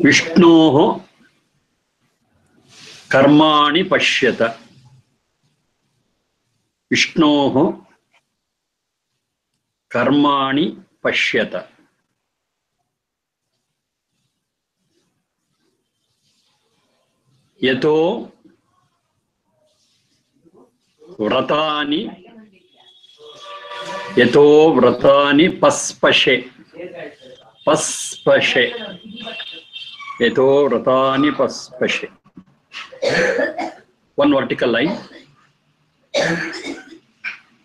Vishnoho karmani pashyata. Vishnoho karmani pashyata. Yato vratani paspashe. Paspashe. Yato vratani paspashe. One vertical line.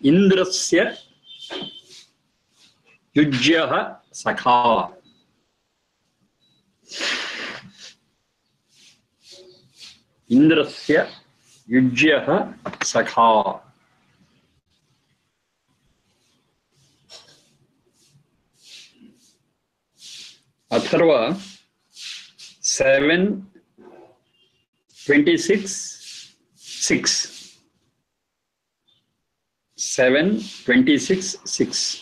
Indrasya yujyaha sakha. Indrasya yujyaha sakha. Atharva 7:26:6. 7:26:6.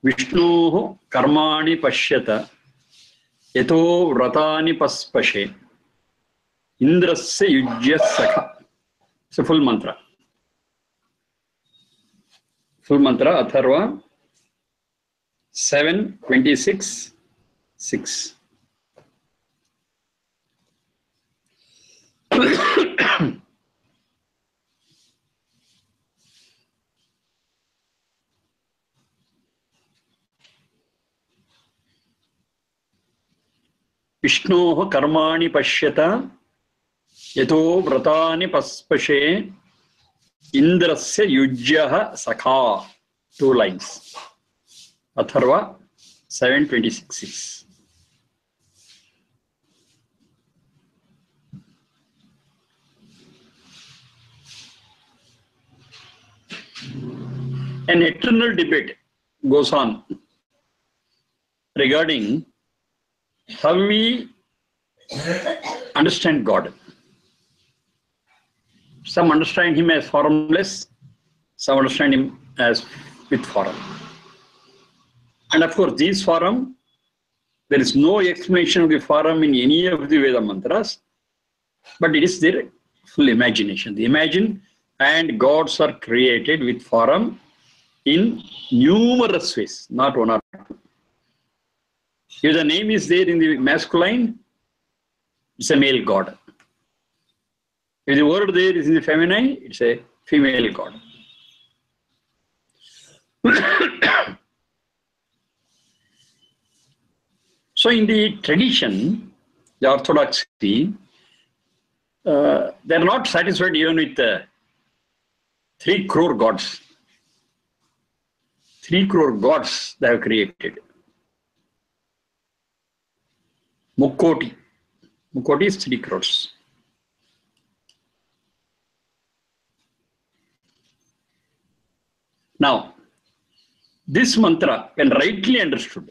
Vishnoho karmani pashyata yato vratani paspashe indrasya yujya sakha. It's a full mantra. Full mantra, Atharva 7:26:6. Vishnoho karmani pashyata yato vratani paspashe indrasya yujyaha sakha. 2 lines. Atharva 7:26:6. An eternal debate goes on regarding how we understand God. Some understand him as formless, some understand him as with form. And of course, these form, there is no explanation of the form in any of the Veda mantras, but it is their full imagination. They imagine, and gods are created with form in numerous ways, not one or two. If the name is there in the masculine, it's a male god. If the word there is in the feminine, it's a female god. So in the tradition, the orthodoxy, they are not satisfied even with 3 crore gods. 3 crore gods they have created. Mukkoti. Mukkoti is 3 crores. Now, this mantra, when rightly understood,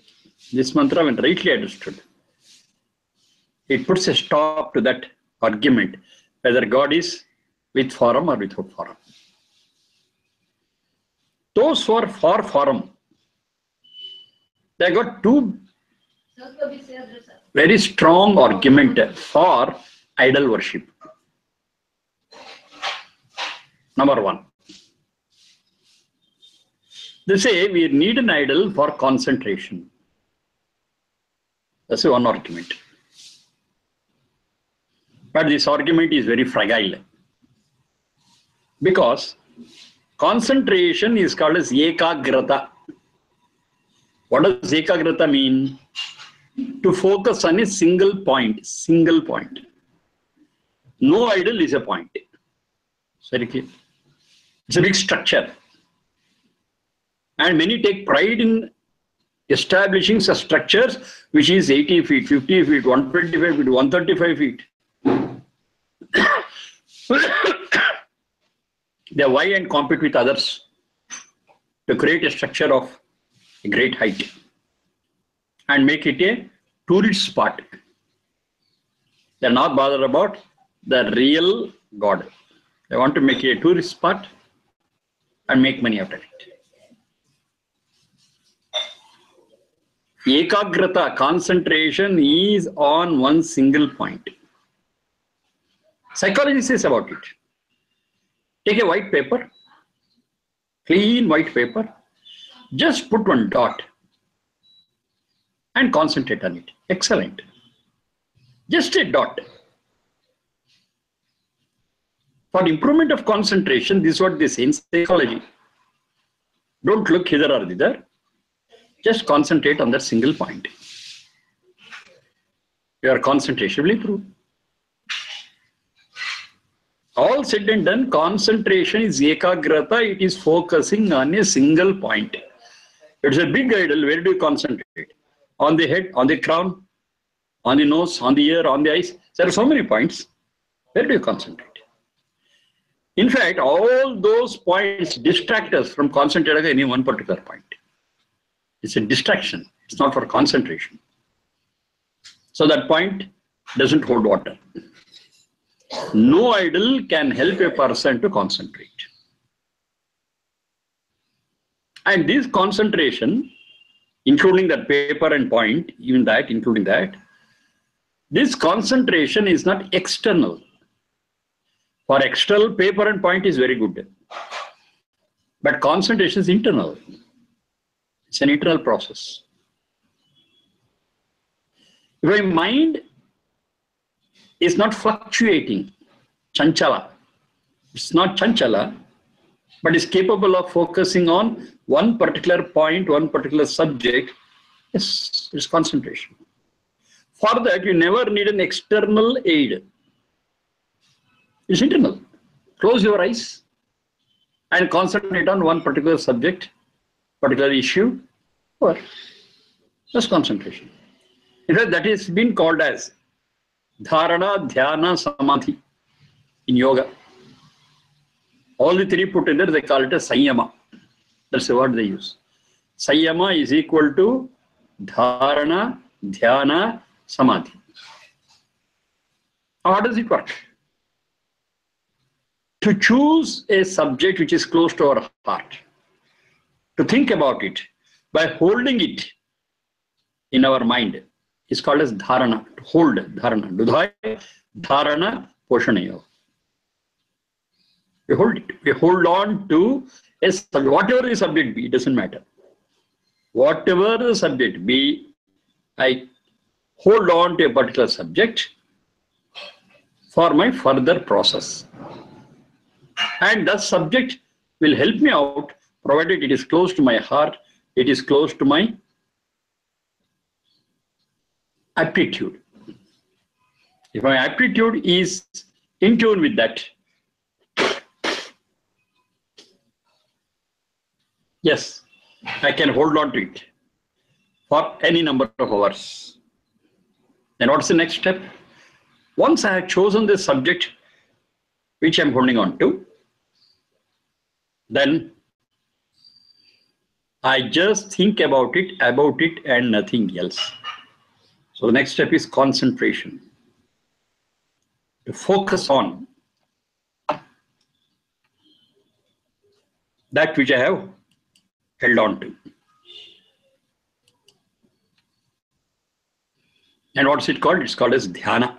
it puts a stop to that argument whether God is with form or without form. Those who are for form, they got 2 very strong arguments for idol worship. Number 1. They say we need an idol for concentration. That's one argument. But this argument is very fragile. Because concentration is called as ekagrata. What does ekagrata mean? To focus on a single point. No idol is a point. It's very clear. It's a big structure. And many take pride in establishing such structures which is 80 feet, 50 feet, 125 feet, 135 feet. They vie and compete with others to create a structure of a great height and make it a tourist spot. They are not bothered about the real God, I want to make a tourist spot and make money after it. Ekagrata, concentration, is on one single point. Psychology says about it. Take a white paper, clean white paper, just put one dot and concentrate on it. Excellent. Just a dot. For improvement of concentration, this is what they say in psychology. Don't look hither or thither. Just concentrate on that single point. Your concentration will improve. All said and done, concentration is ekagrata. It is focusing on a single point. It's a big idol. Where do you concentrate? On the head, on the crown, on the nose, on the ear, on the eyes. There are so many points. Where do you concentrate? In fact, all those points distract us from concentrating on any one particular point. It's a distraction. It's not for concentration. So that point doesn't hold water. No idol can help a person to concentrate. And this concentration, including that paper and point, even that, including that, this concentration is not external. For external, paper and point is very good. But concentration is internal. It's an internal process. If my mind is not fluctuating, chanchala, it's not chanchala, but is capable of focusing on one particular point, one particular subject, yes, it's concentration. For that, you never need an external aid. It's internal. Close your eyes and concentrate on one particular subject, particular issue, or just concentration. In fact, that is been called as dharana, dhyana, samadhi in yoga. All the three put together, they call it as sanyama. That's the word they use. Sanyama is equal to dharana, dhyana, samadhi. How does it work? To choose a subject which is close to our heart, to think about it by holding it in our mind is called as dharana. To hold, dharana. Dudhaya, dharana, poshanayo. We hold it. We hold on to a subject. Whatever the subject be, it doesn't matter. Whatever the subject be, I hold on to a particular subject for my further process. And that subject will help me out, provided it is close to my heart, it is close to my aptitude. If my aptitude is in tune with that, yes, I can hold on to it for any number of hours. Then what's the next step? Once I have chosen the subject which I'm holding on to, then I just think about it and nothing else. So the next step is concentration. To focus on that which I have held on to. And what's it called? It's called as dhyana.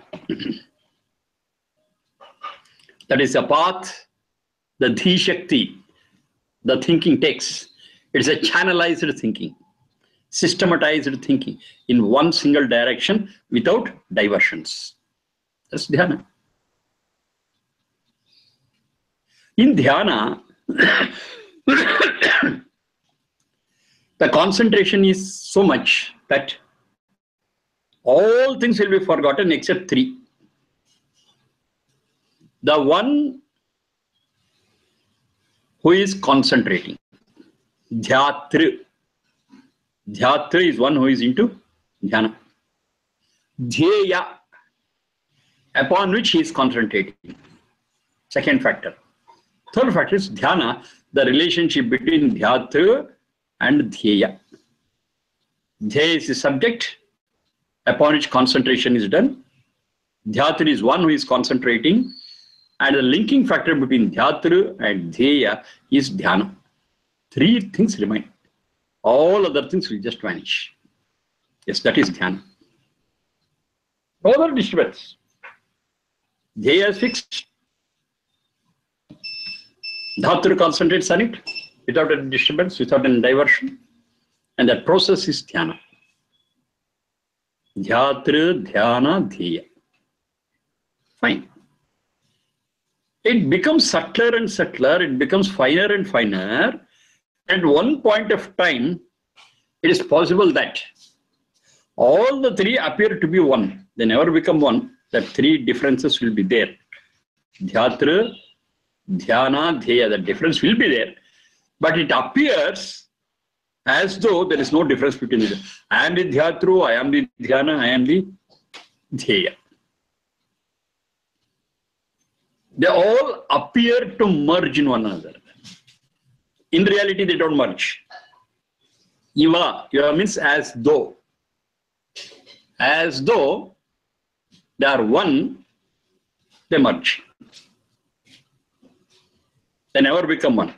That is a path, the dhi shakti, the thinking takes. It's a channelized thinking, systematized thinking in one single direction without diversions. That's dhyana. In dhyana, the concentration is so much that all things will be forgotten except three. The one who is concentrating, dhyatri. Dhyatri is one who is into dhyana. Dhyeya, upon which he is concentrating. Second factor. Third factor is dhyana, the relationship between dhyatri and dhyeya. Dhyeya is the subject upon which concentration is done. Dhyatri is one who is concentrating. And the linking factor between Dhyatru and Dheya is Dhyana. Three things remain. All other things will just vanish. Yes, that is Dhyana. No other disturbance. Dheya is fixed. Dhyatru concentrates on it without any disturbance, without any diversion. And that process is Dhyana. Dhyatru, Dhyana, Dheya. Fine. It becomes subtler and subtler, it becomes finer and finer. At one point of time, it is possible that all the three appear to be one. They never become one. That three differences will be there. Dhyatru, Dhyana, Dheya. The difference will be there. But it appears as though there is no difference between them. I am the Dhyatru, I am the Dhyana, I am the Dheya. They all appear to merge in one another. In reality, they don't merge. Iva means as though. As though they are one, they merge. They never become one.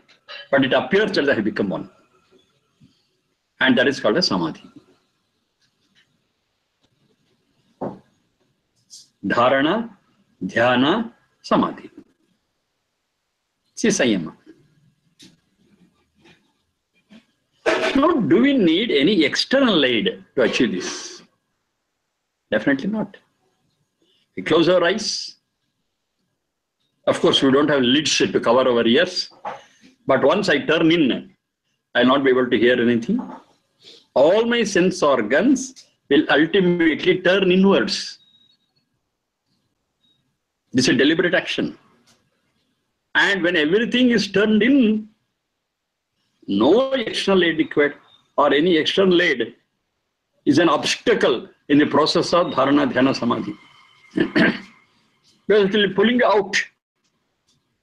But it appears that they have become one. And that is called a samadhi. Dharana, Dhyana, Samadhi. See Sayama. Now, do we need any external aid to achieve this? Definitely not. We close our eyes. Of course, we don't have lids to cover our ears. But once I turn in, I will not be able to hear anything. All my sense organs will ultimately turn inwards. This is a deliberate action. And when everything is turned in, no external aid required or any external aid is an obstacle in the process of Dharana, Dhyana, Samadhi. Because it will be pulling out.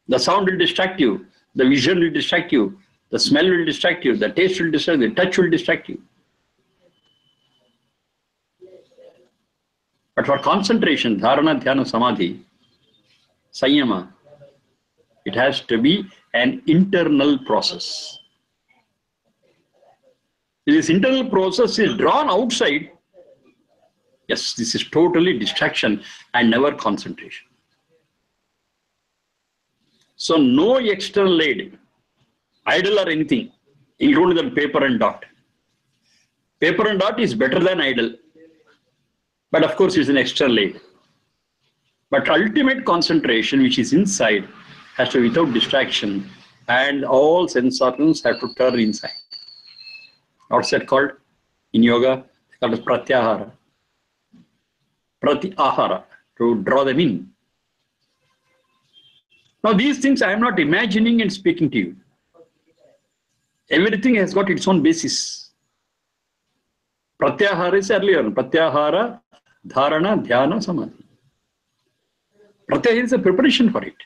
The sound will distract you. The vision will distract you. The smell will distract you. The taste will distract you. The touch will distract you. But for concentration, Dharana, Dhyana, Samadhi, Sanyama, it has to be an internal process. If this internal process is drawn outside, yes, this is totally distraction and never concentration. So no external aid, idle or anything, including the paper and dot. Paper and dot is better than idle. But of course, it's an external aid. But ultimate concentration, which is inside, has to be without distraction, and all sense organs have to turn inside. What's that called? In yoga, it's called as pratyahara. Pratyahara, to draw them in. Now, these things I am not imagining and speaking to you. Everything has got its own basis. Pratyahara is earlier. Pratyahara, Dharana, Dhyana, Samadhi. Pratyahara is a preparation for it.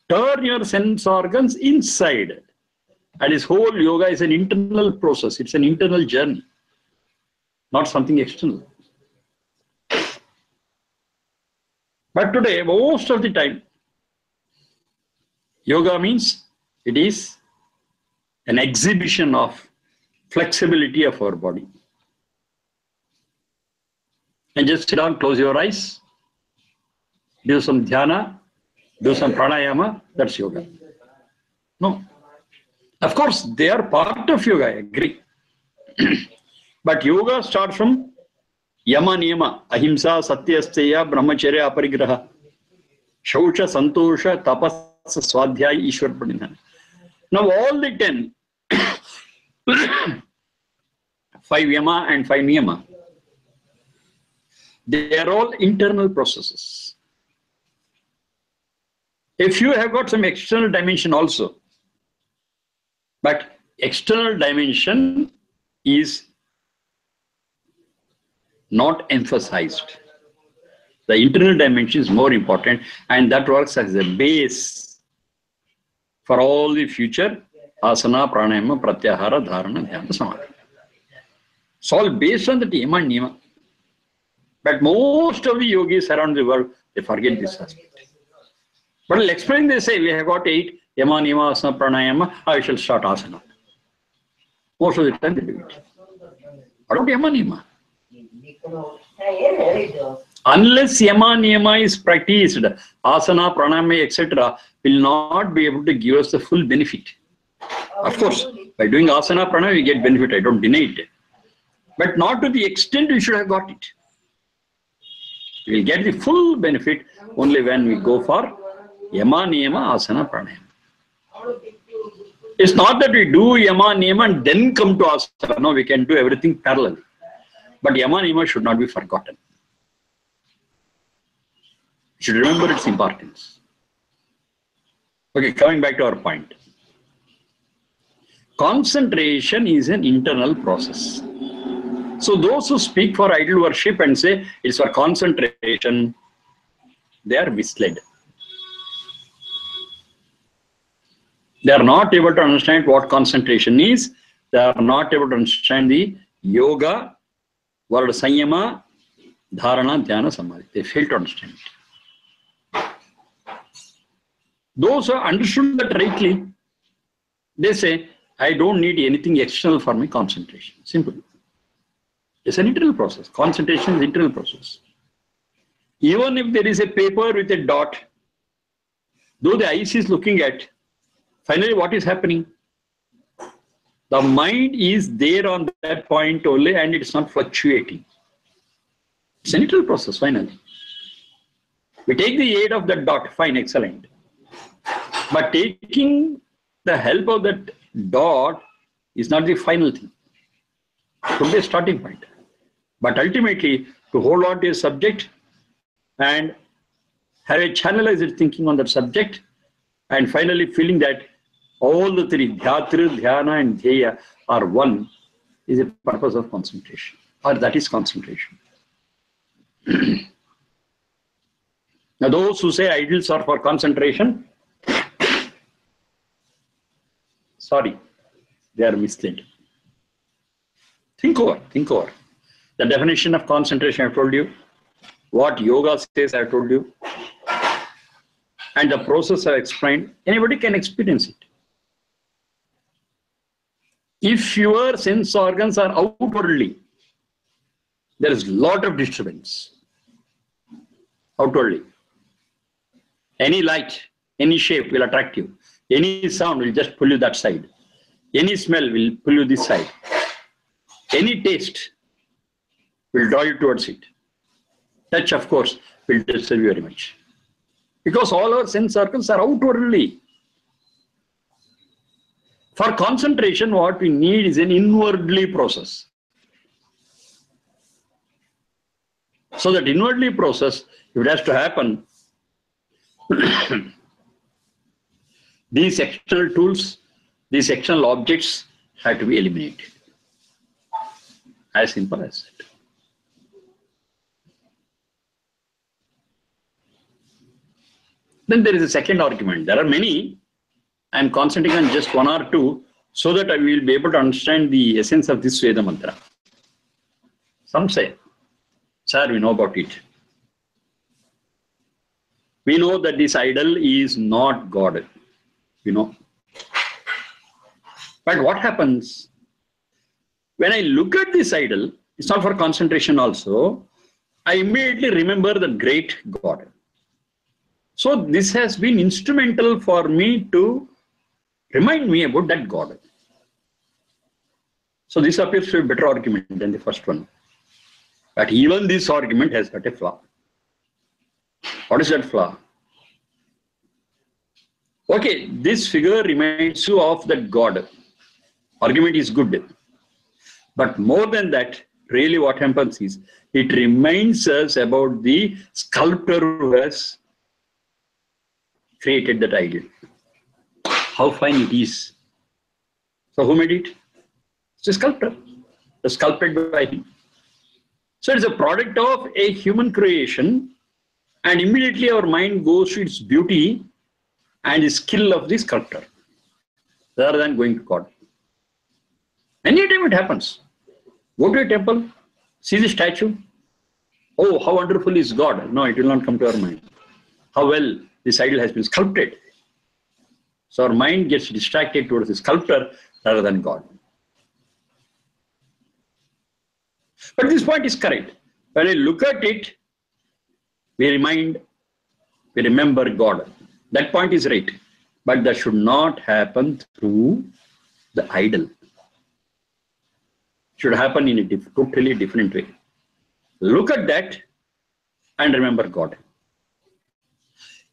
Turn your sense organs inside. And this whole yoga is an internal process. It's an internal journey, not something external. But today, most of the time, yoga means it is an exhibition of flexibility of our body. And just sit down, close your eyes, do some dhyana, do some pranayama, that's yoga. No. Of course, they are part of yoga, I agree. But yoga starts from yama niyama, ahimsa, satya, steya, brahmacharya, aparigraha, shaucha, santosha, tapas, swadhyaya, ishwar pranidhana. Now all the 10, 5 yama and 5 niyama, they are all internal processes. If you have got some external dimension also, but external dimension is not emphasized. The internal dimension is more important, and that works as a base for all the future asana, pranayama, pratyahara, dharana, dhyana, samadhi. It's all based on the yama and niyama. But most of the yogis around the world, they forget this aspect. But I'll explain, they say we have got 8, yama, niyama, asana, pranayama, I shall start asana. Most of the time they do it. What about yama, niyama? Unless yama, niyama is practiced, asana, pranayama, etc., will not be able to give us the full benefit. Of course, by doing asana, pranayama, we get benefit, I don't deny it. But not to the extent we should have got it. We will get the full benefit only when we go for yama, niyama, asana, pranayama. It's not that we do yama, niyama and then come to asana. No, we can do everything parallel. But yama, niyama should not be forgotten. We should remember its importance. Okay, coming back to our point. Concentration is an internal process. So those who speak for idol worship and say it's for concentration, they are misled. They are not able to understand what concentration is. They are not able to understand the yoga, word sanyama, dharana, dhyana, samadhi. They fail to understand it. Those who understood that rightly, they say, I don't need anything external for my concentration. Simple. It's an internal process. Concentration is an internal process. Even if there is a paper with a dot, though the eyes is looking at, finally what is happening? The mind is there on that point only and it's not fluctuating. It's an internal process, finally. We take the aid of that dot, fine, excellent. But taking the help of that dot is not the final thing. It could be a starting point. But ultimately, to hold on to a subject and have a channelized thinking on that subject, and finally feeling that all the three, dhyatri, dhyana, and dhyaya, are one, is a purpose of concentration, or that is concentration. Now, those who say idols are for concentration, sorry, they are misled. Think over, think over. The definition of concentration I told you, what yoga says I told you, and the process I explained, anybody can experience it. If your sense organs are outwardly, there is a lot of disturbance. Outwardly. Any light, any shape will attract you. Any sound will just pull you that side. Any smell will pull you this side. Any taste will draw you towards it. Touch, of course, will disturb you very much. Because all our sense organs are outwardly. For concentration, what we need is an inwardly process. So that inwardly process, if it has to happen, these external tools, these external objects have to be eliminated. As simple as that. Then there is a second argument. There are many. I am concentrating on just one or two so that I will be able to understand the essence of this Veda mantra. Some say, sir, we know about it. We know that this idol is not God. We know. But what happens when I look at this idol? It's not for concentration also. I immediately remember the great God. So this has been instrumental for me to remind me about that God. So this appears to be a better argument than the first one. But even this argument has got a flaw. What is that flaw? Okay, this figure reminds you of that God. Argument is good. But more than that, really what happens is, it reminds us about the sculptor who has created that idol. How fine it is. So who made it? It's a sculptor. It's sculpted by him. So it's a product of a human creation, and immediately our mind goes to its beauty and the skill of the sculptor, rather than going to God. Anytime it happens, go to a temple, see the statue. Oh, how wonderful is God. No, it will not come to our mind. How well this idol has been sculpted. So our mind gets distracted towards the sculptor rather than God. But this point is correct. When I look at it, we remember God. That point is right. But that should not happen through the idol. It should happen in a totally different way. Look at that and remember God.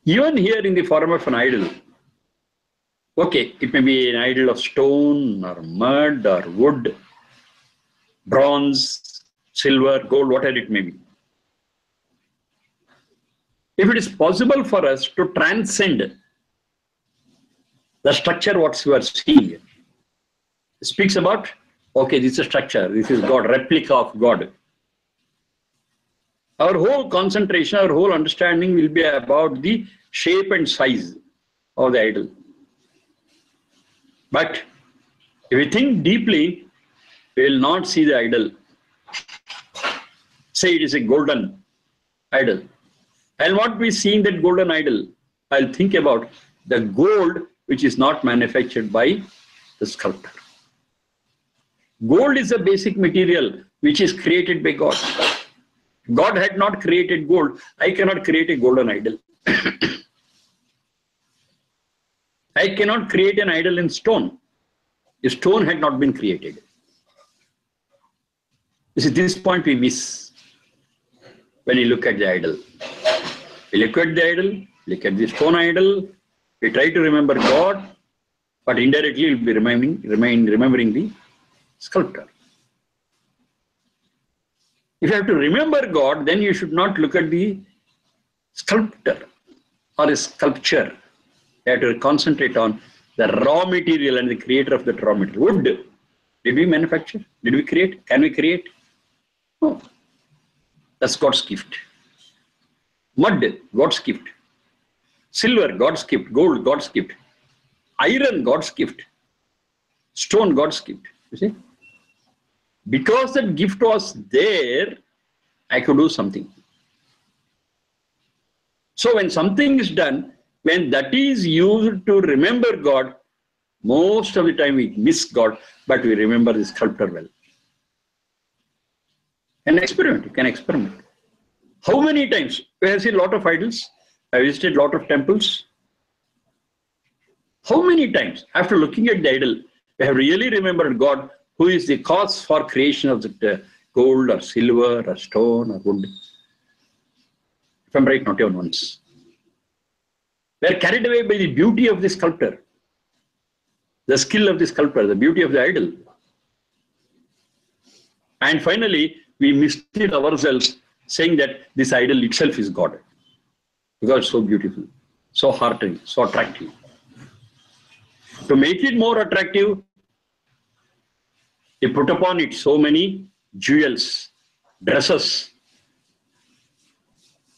Even here in the form of an idol, okay, it may be an idol of stone or mud or wood, bronze, silver, gold, whatever it may be. If it is possible for us to transcend the structure what you are seeing, it speaks about, okay, this is a structure, this is God, replica of God. Our whole concentration, our whole understanding will be about the shape and size of the idol. But if we think deeply, we will not see the idol. Say it is a golden idol. I'll not be seeing that golden idol. I'll think about the gold which is not manufactured by the sculptor. Gold is a basic material which is created by God. God had not created gold. I cannot create a golden idol. I cannot create an idol in stone. A stone had not been created. You see, this point we miss when you look at the idol. We look at the idol, look at the stone idol, we try to remember God, but indirectly we'll be remembering the sculptor. If you have to remember God, then you should not look at the sculptor or a sculpture. You have to concentrate on the raw material and the creator of that raw material. Wood, did we manufacture? Did we create? Can we create? No. That's God's gift. Mud, God's gift. Silver, God's gift. Gold, God's gift. Iron, God's gift. Stone, God's gift. You see? Because that gift was there, I could do something. So when something is done, when that is used to remember God, most of the time we miss God, but we remember the sculptor well. And experiment, you can experiment. How many times? We have seen a lot of idols. I visited a lot of temples. How many times, after looking at the idol, we have really remembered God, who is the cause for creation of the gold or silver or stone or wood? If I'm right, not even once. We are carried away by the beauty of the sculptor, the skill of the sculptor, the beauty of the idol. And finally, we mislead ourselves saying that this idol itself is God. Because it's so beautiful, so heartening, so attractive. To make it more attractive, they put upon it so many jewels, dresses,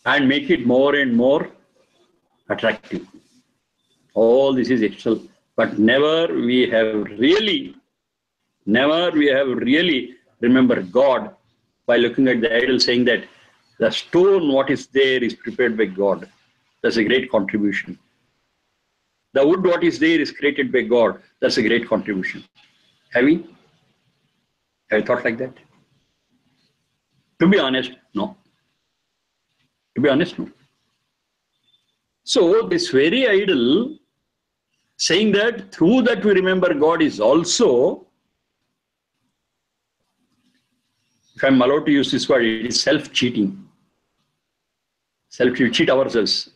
and make it more and more attractive. All this is external, but never we have really remembered God by looking at the idol, saying that the stone, what is there, is prepared by God. That's a great contribution. The wood, what is there, is created by God. That's a great contribution. Have you thought like that? To be honest, no. To be honest, no. So this very idol, saying that through that we remember God, is also, if I'm allowed to use this word, it is self-cheating. We cheat ourselves.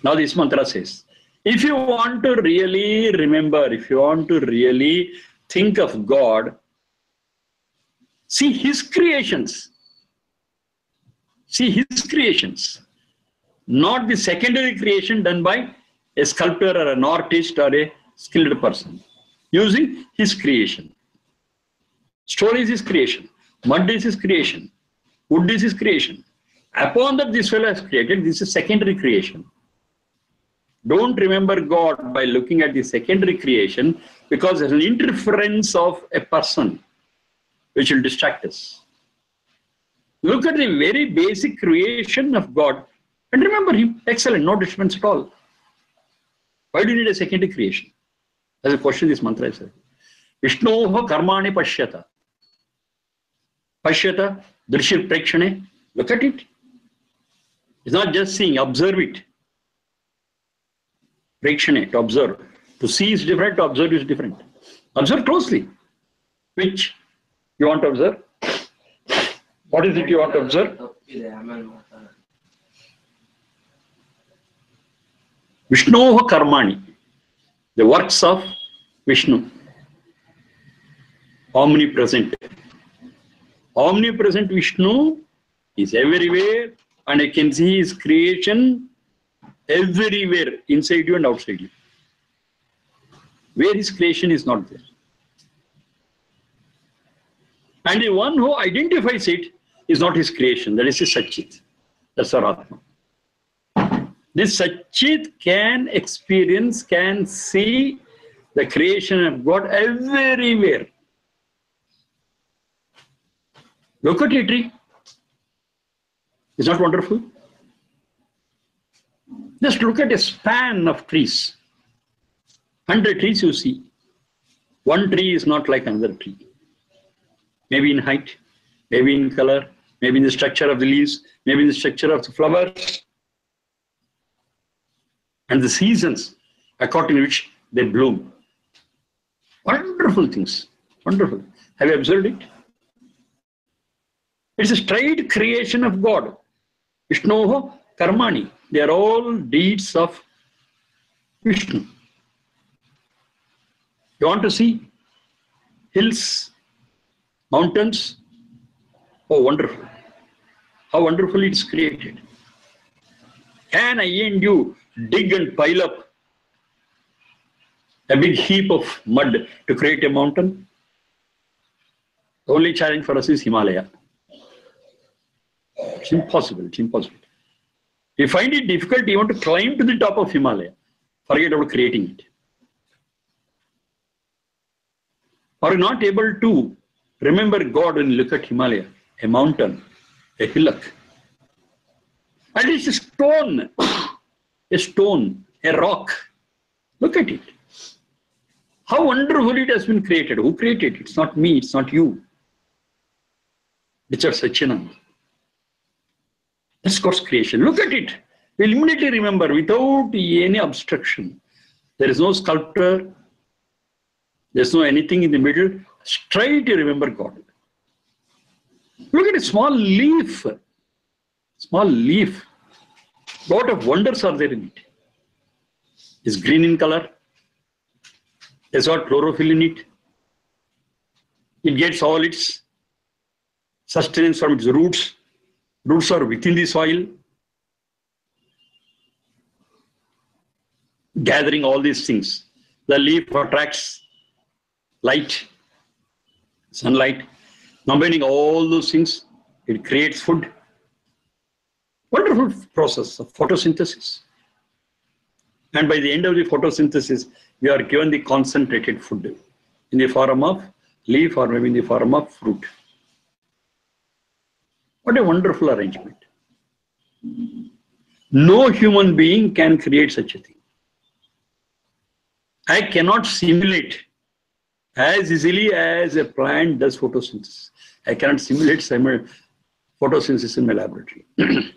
Now this mantra says, if you want to really remember, if you want to really think of God, see His creations. See His creations. Not the secondary creation done by a sculptor or an artist or a skilled person. Using His creation. Stone is His creation. Mud is His creation. Wood is His creation. Upon that this fellow has created, this is secondary creation. Don't remember God by looking at the secondary creation, because there's an interference of a person which will distract us. Look at the very basic creation of God and remember Him. Excellent, no disturbance at all. Why do you need a secondary creation? That's a question this mantra is. Vishnoha karmani pashyata. Pashyata, drishir prekshane. Look at it. It's not just seeing, observe it. Prekshane, to observe. To see is different, to observe is different. Observe closely. Which you want to observe? What is it you want to observe? Vishnoha karmani. The works of Vishnu. Omnipresent. Omnipresent Vishnu is everywhere and I can see His creation everywhere, inside you and outside you. Where His creation is not there. And the one who identifies it is not His creation, that is His Satchit. That's our Atma. This Satchit can experience, can see the creation of God everywhere. Look at a tree. Is that wonderful? Just look at a span of trees. 100 trees you see. One tree is not like another tree. Maybe in height, maybe in color, maybe in the structure of the leaves, maybe in the structure of the flowers. And the seasons according to which they bloom. Wonderful things. Wonderful. Have you observed it? It's a straight creation of God. Vishnoha karmani. They are all deeds of Vishnu. You want to see hills, mountains? Oh, wonderful. How wonderfully it's created. Can I and you dig and pile up a big heap of mud to create a mountain? The only challenge for us is Himalaya. It's impossible. It's impossible. You find it difficult, you want to climb to the top of Himalaya. Forget about creating it. Are you not able to remember God when you look at Himalaya? A mountain, a hillock. And it's a stone, a rock. Look at it. How wonderful it has been created. Who created it? It's not me, it's not you. It's our Satchidananda. That's God's creation. Look at it. We'll immediately remember without any obstruction. There is no sculptor. There's no anything in the middle. Straight you remember God. Look at a small leaf. Small leaf. Lot of wonders are there in it. It's green in color. There's got chlorophyll in it. It gets all its sustenance from its roots. Roots are within the soil. Gathering all these things. The leaf attracts light, sunlight. Combining all those things, it creates food. Wonderful process of photosynthesis. And by the end of the photosynthesis, we are given the concentrated food in the form of leaf or maybe in the form of fruit. What a wonderful arrangement. No human being can create such a thing. I cannot simulate as easily as a plant does photosynthesis. I cannot simulate photosynthesis in my laboratory. It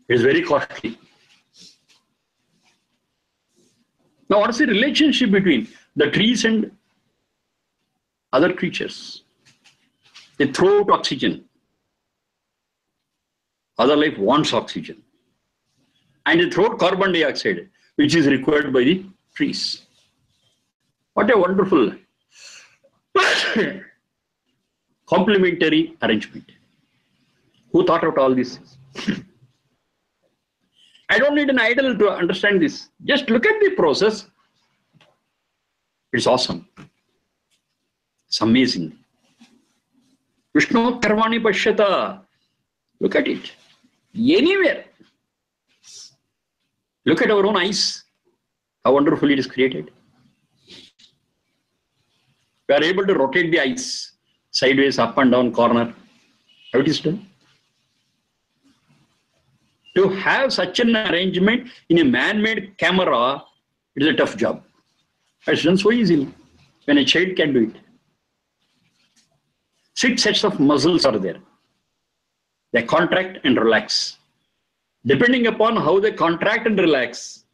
is very costly. Now, what is the relationship between the trees and other creatures? They throw out oxygen. Other life wants oxygen. And they throw out carbon dioxide, which is required by the trees. What a wonderful complementary arrangement. Who thought out all this? I don't need an idol to understand this. Just look at the process. It's awesome. It's amazing. Vishnu karmani pashyata. Look at it. Anywhere. Look at our own eyes. How wonderfully it is created. We are able to rotate the eyes sideways, up and down, corner. How it is done? To have such an arrangement in a man-made camera, it is a tough job. It's done so easily when a child can do it. 6 sets of muscles are there. They contract and relax. Depending upon how they contract and relax,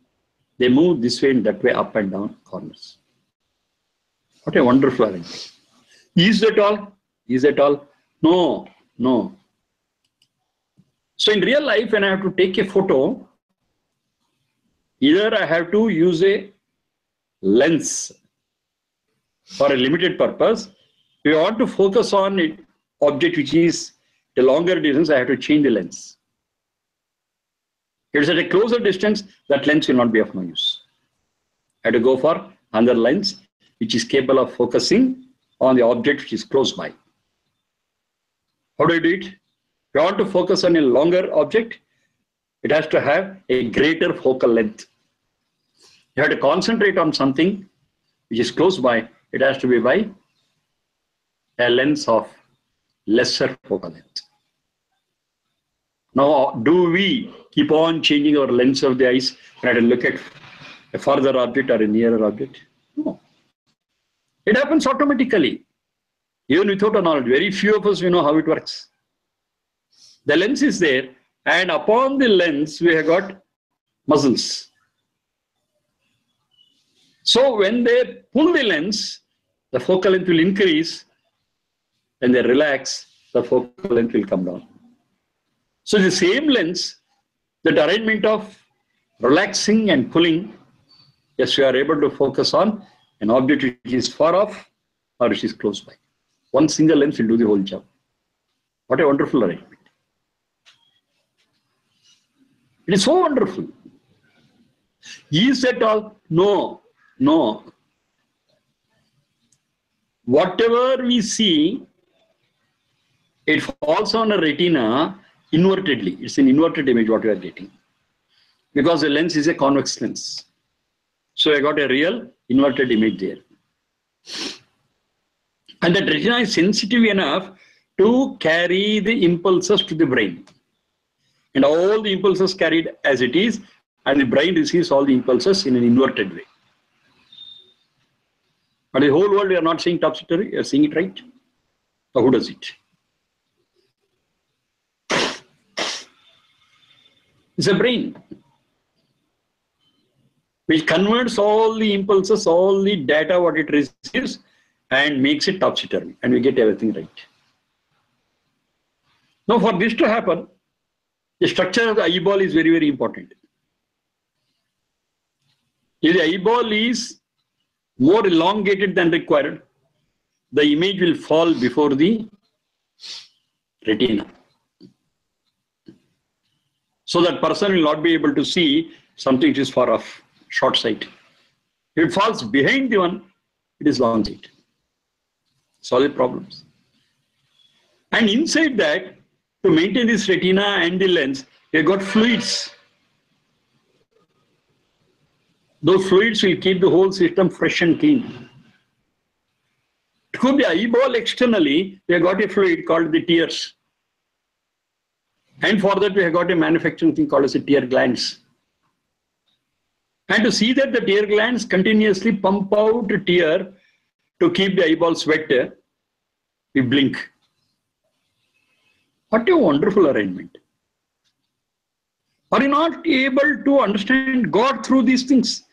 they move this way and that way, up and down corners. What a wonderful arrangement. Is that all? Is that all? No, no. So in real life, when I have to take a photo, either I have to use a lens for a limited purpose. If I want to focus on an object which is a longer distance, I have to change the lens. If it's at a closer distance, that lens will not be of no use. I have to go for another lens which is capable of focusing on the object which is close by. How do I do it? If I want to focus on a longer object, it has to have a greater focal length. You have to concentrate on something which is close by. It has to be by a lens of lesser focal length. Now, do we keep on changing our lens of the eyes and to look at a further object or a nearer object? No. It happens automatically. Even without a knowledge, very few of us we know how it works. The lens is there, and upon the lens we have got muscles. So when they pull the lens, the focal length will increase. When they relax, the focal length will come down. So the same lens, that arrangement of relaxing and pulling, yes, we are able to focus on an object which is far off or which is close by. One single lens will do the whole job. What a wonderful arrangement. It is so wonderful. Is that all? No, no. Whatever we see, it falls on a retina invertedly. It's an inverted image what we are getting. Because the lens is a convex lens. So I got a real inverted image there. And that retina is sensitive enough to carry the impulses to the brain. And all the impulses carried as it is, and the brain receives all the impulses in an inverted way. But the whole world, we are not seeing topsy-turvy, we are seeing it right. So who does it? It's a brain which converts all the impulses, all the data what it receives, and makes it topsy-turvy, and we get everything right. Now, for this to happen, the structure of the eyeball is very, very important. If the eyeball is more elongated than required, the image will fall before the retina. So that person will not be able to see something which is far off, short sight. If it falls behind the one, it is long sight. Solve problems. And inside that, to maintain this retina and the lens, we have got fluids. Those fluids will keep the whole system fresh and clean. To keep the eyeball externally, we have got a fluid called the tears. And for that, we have got a manufacturing thing called as the tear glands. And to see that the tear glands continuously pump out a tear to keep the eyeballs wet, we blink. What a wonderful arrangement. Are you not able to understand God through these things?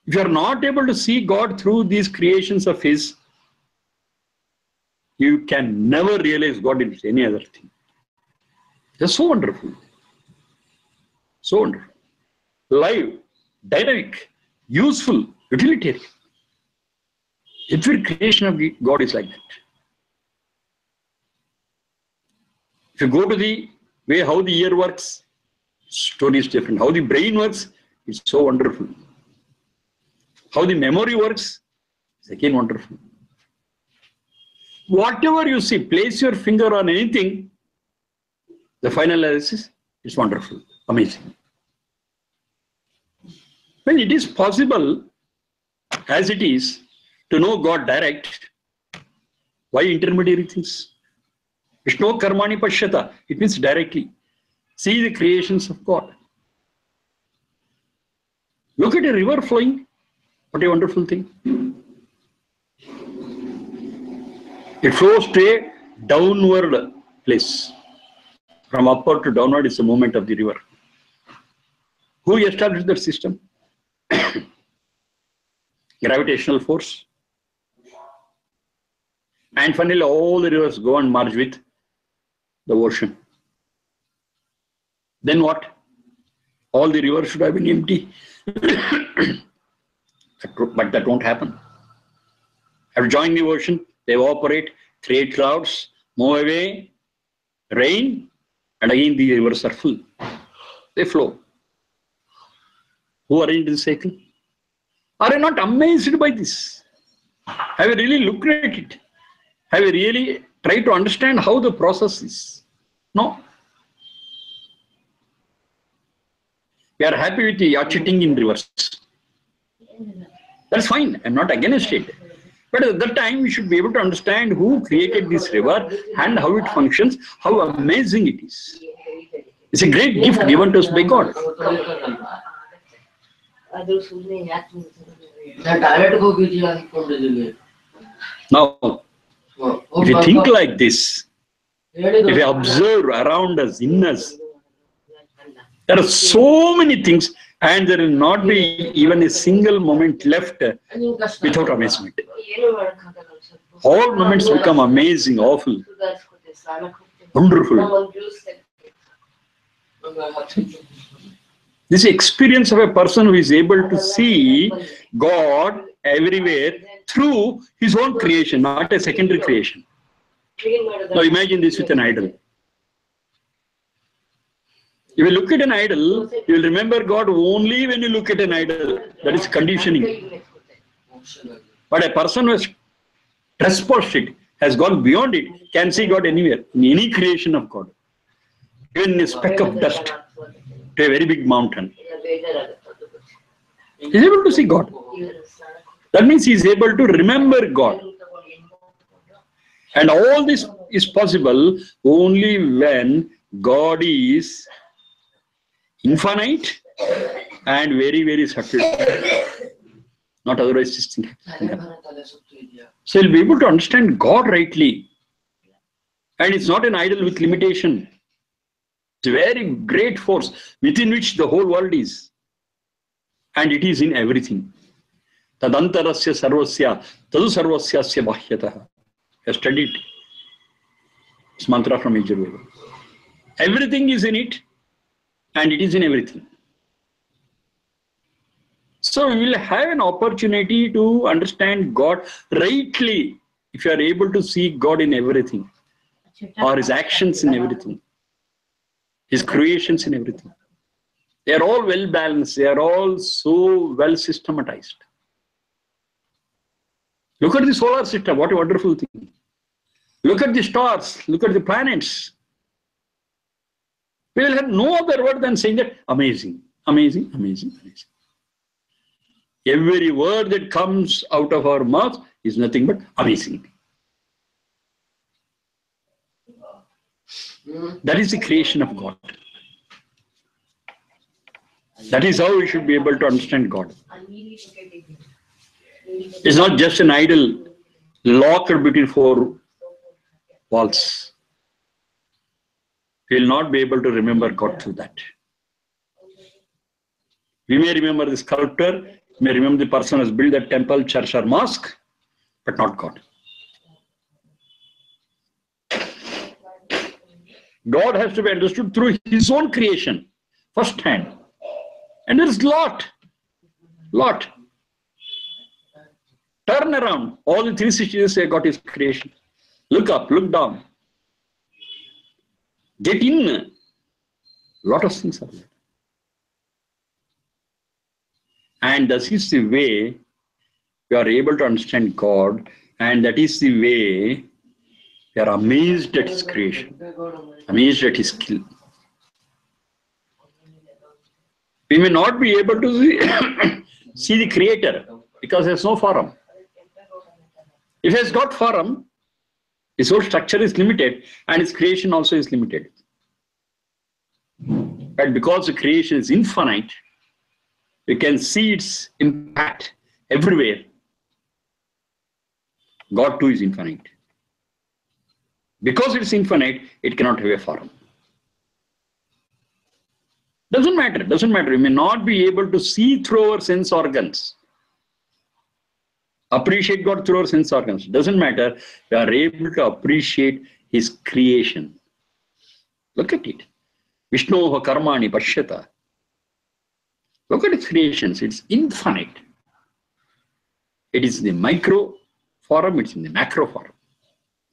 If you are not able to see God through these creations of His, you can never realize God in any other thing. They're so wonderful. So wonderful. Live, dynamic, useful, utilitarian. Every creation of God is like that. If you go to the way how the ear works, story is different. How the brain works, it's so wonderful. How the memory works, it's again wonderful. Whatever you see, place your finger on anything, the final analysis is wonderful, amazing. When it is possible, as it is, to know God direct, why intermediary things? Vishnu karmani pashyata. It means directly. See the creations of God. Look at a river flowing. What a wonderful thing. It flows to a downward place. From upward to downward is the movement of the river. Who established that system? Gravitational force. And finally, all the rivers go and merge with the ocean. Then what? All the rivers should have been empty. But that won't happen. Have joined the ocean, they evaporate, create clouds, move away, rain, and again the rivers are full. They flow. Who arranged the cycle? Are you not amazed by this? Have you really looked at it? Have you really tried to understand how the process is? No. We are happy with the yacht-cheating in rivers. That's fine. I'm not against it. But at that time, we should be able to understand who created this river and how it functions, how amazing it is. It's a great gift given to us by God. Now, if you think like this, if you observe around us, in us, there are so many things, and there will not be even a single moment left without amazement. All moments become amazing, awful, wonderful. This experience of a person who is able to see God everywhere through his own creation, not a secondary creation. Now imagine this with an idol. If you look at an idol, you will remember God only when you look at an idol. That is conditioning. But a person who has trespassed it, has gone beyond it, can see God anywhere, in any creation of God. Even in a speck of dust to a very big mountain. He is able to see God. That means he is able to remember God. And all this is possible only when God is infinite and very, very subtle. Not otherwise this thing. So you'll be able to understand God rightly. And it's not an idol with limitation. It's a very great force within which the whole world is. And it is in everything. Tadantarasya sarvasya tadu sarvasyasya bahyatah. I studied this mantra from Yajurveda. Everything is in it, and it is in everything. So we will have an opportunity to understand God rightly if you are able to see God in everything, or his actions in everything, his creations in everything. They are all well balanced. They are all so well systematized. Look at the solar system. What a wonderful thing. Look at the stars. Look at the planets. We will have no other word than saying that amazing, amazing, amazing, amazing. Every word that comes out of our mouth is nothing but amazing. That is the creation of God. That is how we should be able to understand God. It's not just an idol locked between four walls. We will not be able to remember God through that. We may remember the sculptor, may remember the person who has built that temple, church or mosque, but not God. God has to be understood through his own creation, first hand. And there is lot. Turn around. All the 360 say God is creation. Look up, look down. Get in. Lot of things are there. And that is the way we are able to understand God, and that is the way we are amazed at his creation, amazed at his skill. We may not be able to see the creator because there's no form. If he has got form, His whole structure is limited and his creation also is limited. But because the creation is infinite, we can see its impact everywhere. God too is infinite. Because it's infinite, it cannot have a form. Doesn't matter. We may not be able to see through our sense organs. Appreciate God through our sense organs. Doesn't matter. We are able to appreciate His creation. Look at it. Vishnoha karmani pashyata. Look at its creations. It's infinite. It is in the micro form. It's in the macro form.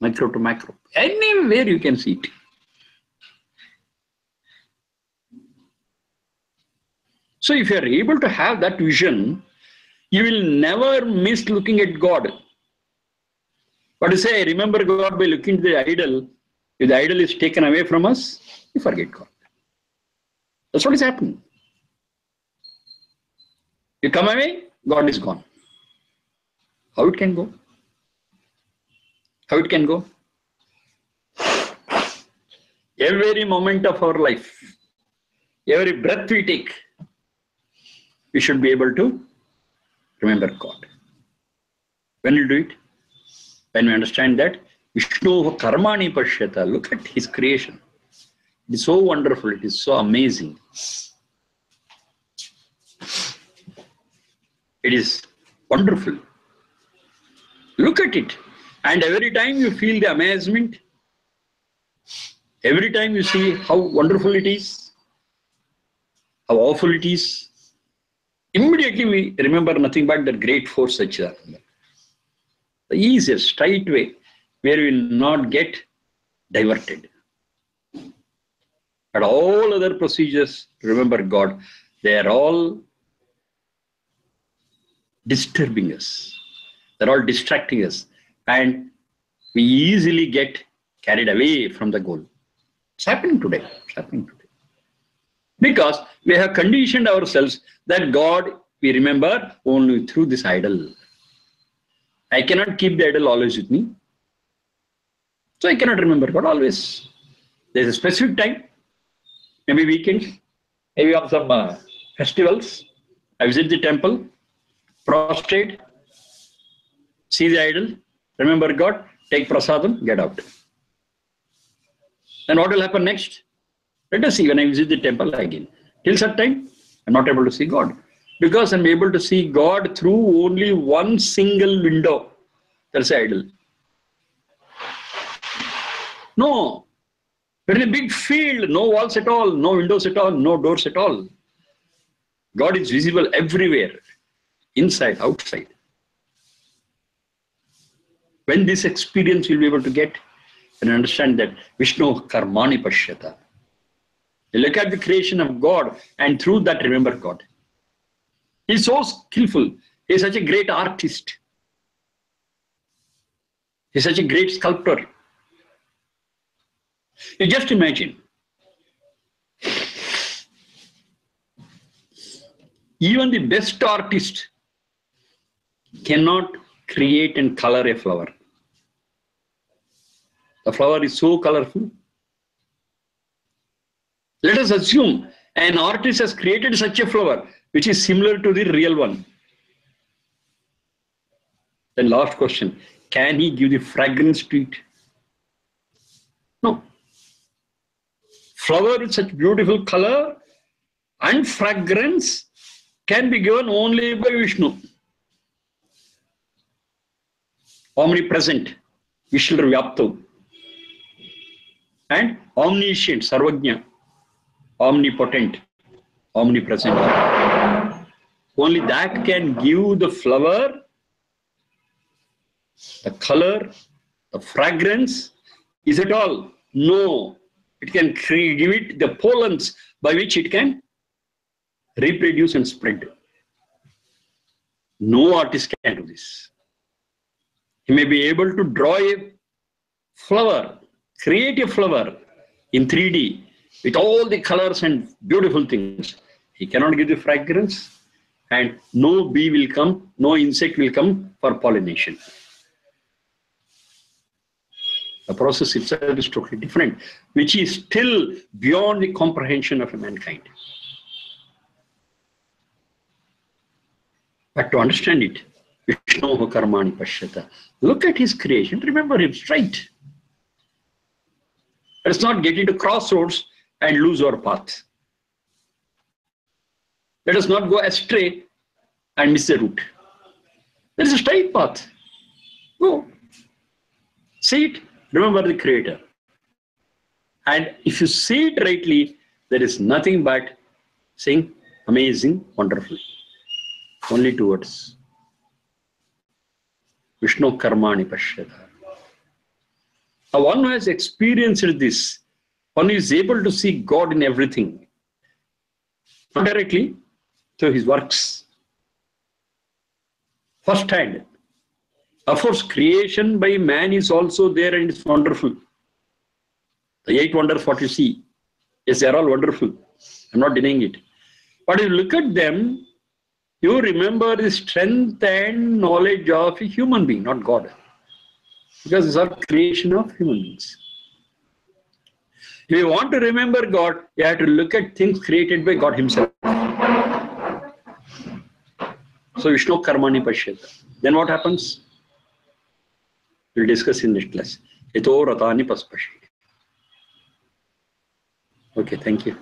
Micro to macro. Anywhere you can see it. So if you are able to have that vision, you will never miss looking at God. But to say, remember God by looking at the idol, if the idol is taken away from us, you forget God. That's what is happening. You come away, God is gone. How it can go? How it can go? Every moment of our life, every breath we take, we should be able to remember God. When you do it, when we understand that, Vishnu karmani pashyata, look at His creation. It is so wonderful, it is so amazing. It is wonderful. Look at it. And every time you feel the amazement, every time you see how wonderful it is, how awful it is, immediately we remember nothing but the great force Satchidananda. The easiest, straight way where we will not get diverted. But all other procedures, remember God, they are all disturbing us. They're all distracting us. And we easily get carried away from the goal. It's happening today. Because we have conditioned ourselves that God, we remember only through this idol. I cannot keep the idol always with me. So I cannot remember God always. There's a specific time, maybe weekends, maybe on some festivals. I visit the temple, prostrate, see the idol, remember God, take prasadam, get out. Then what will happen next? Let us see when I visit the temple again. Till such time, I'm not able to see God. Because I'm able to see God through only one single window. That's the idol. No. We're in a big field, no walls at all, no windows at all, no doors at all. God is visible everywhere, inside, outside. When this experience you'll be able to get and understand that Vishnu karmani pashyata. You look at the creation of God and through that remember God. He's so skillful. He's such a great artist. He's such a great sculptor. You just imagine. Even the best artist cannot create and color a flower. The flower is so colorful. Let us assume an artist has created such a flower which is similar to the real one. Then last question, can he give the fragrance to it? No. Flower with such beautiful color and fragrance can be given only by Vishnu. Omnipresent, Vishnu Vyapto, and omniscient, Sarvajna, omnipotent, omnipresent. Only that can give the flower, the color, the fragrance. Is it all? No. It can give it the pollens by which it can reproduce and spread. No artist can do this. He may be able to draw a flower, create a flower in 3D with all the colors and beautiful things. He cannot give the fragrance, and no bee will come, no insect will come for pollination. The process itself is totally different, which is still beyond the comprehension of mankind. But to understand it, Vishnoho karmani pashyata. Look at his creation. Remember him straight. Let's not get into crossroads and lose our path. Let us not go astray and miss the route. There is a straight path. Go. See it. Remember the Creator. And if you see it rightly, there is nothing but saying amazing, wonderful. Only two words. Vishnu karmani pashyata. Now one who has experienced this, one who is able to see God in everything, not directly, through his works. First hand. Of course, creation by man is also there and it's wonderful. The 8 wonders, what you see, yes, they are all wonderful. I'm not denying it. But if you look at them, you remember the strength and knowledge of a human being, not God. Because it's all creation of human beings. If you want to remember God, you have to look at things created by God himself. So Vishnu karmani pashyata. Then what happens? We'll discuss in next class. Ito ratani paspashi. Okay, thank you.